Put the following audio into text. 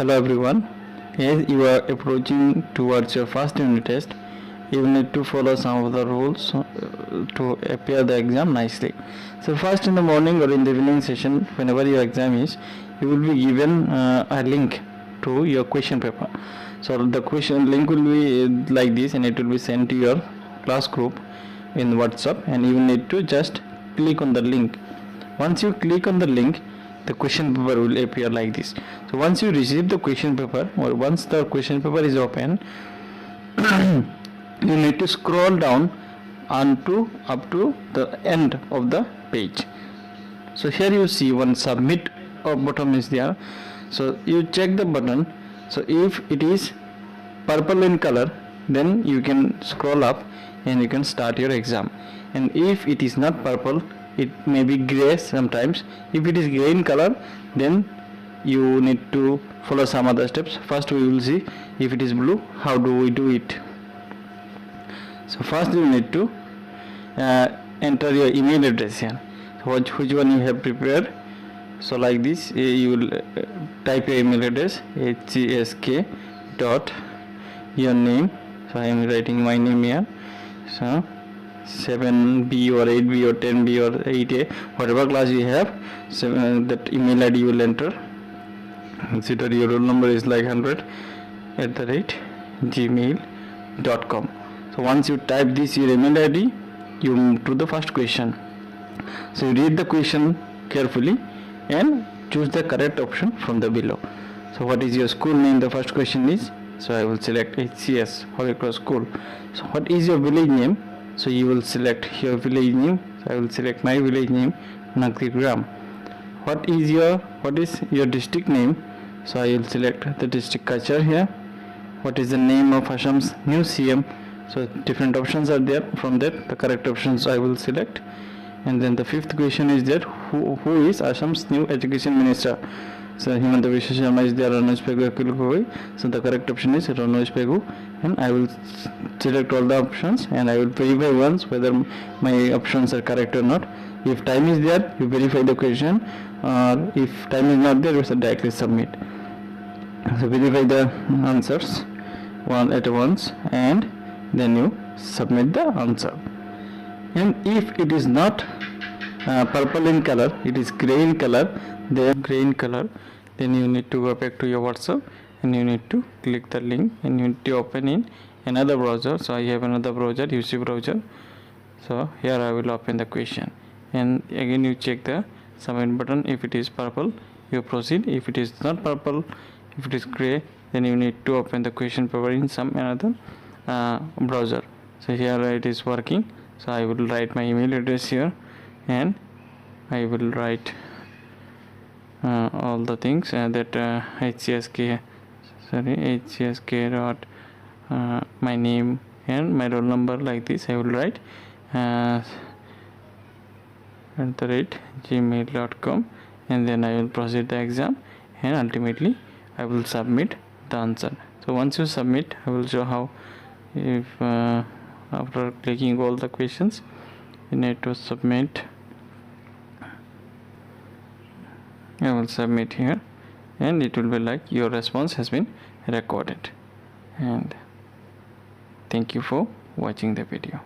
Hello everyone. As you are approaching towards your first unit test, you need to follow some of the rules to appear the exam nicely. So first in the morning or in the evening session, whenever your exam is, you will be given a link to your question paper. So the question link will be like this, and it will be sent to your class group in WhatsApp, and you need to just click on the link. Once you click on the link, the question paper will appear like this. So once you receive the question paper, or once the question paper is open, you need to scroll down up to the end of the page. So here you see one submit button is there. So you check the button. So if it is purple in color, then you can scroll up and you can start your exam. And if it is not purple, it may be gray sometimes. If it is gray in color, then you need to follow some other steps. First we will see if it is blue, how do we do it. So first you need to enter your email address here. So which one you have prepared. So like this, you will type your email address, hcsk dot your name. So I am writing my name here. So 7B or 8B or 10B or 8A, whatever class you have, so that email ID you will enter. Consider your roll number is like 100 @gmail.com. So once you type this your email ID, you move to the first question. So you read the question carefully and choose the correct option from the below. So what is your school name? The first question is, so I will select HCS, Holy Cross School. So what is your village name? So you will select your village name. So I will select my village name, Nagrigram. What is your district name? So I will select the district Kachar here. What is the name of Assam's new CM? So different options are there. From that, the correct options I will select. And then the fifth question is that who is Assam's new education minister? So Himanta Biswa Sharma is there, Ranoj Pegu, Akhil Gogoi. So the correct option is Ranoj Pegu, and I will select all the options and I will verify once whether my options are correct or not. If time is there, you verify the question, or if time is not there, you directly submit. So verify the answers one at once and then you submit the answer. And if it is not purple in color, it is gray in color, then you need to go back to your WhatsApp and you need to click the link and you need to open in another browser. So I have another browser, UC browser. So here I will open the question and again you check the submit button. If it is purple, you proceed. If it is not purple, if it is gray, then you need to open the question paper in some another browser. So here it is working. So I will write my email address here and I will write all the things that hcsk dot my name and my roll number, like this I will write @gmail.com, and then I will proceed the exam and ultimately I will submit the answer. So once you submit, I will show how. If after clicking all the questions, you need to submit. I will submit here and it will be like your response has been recorded. And thank you for watching the video.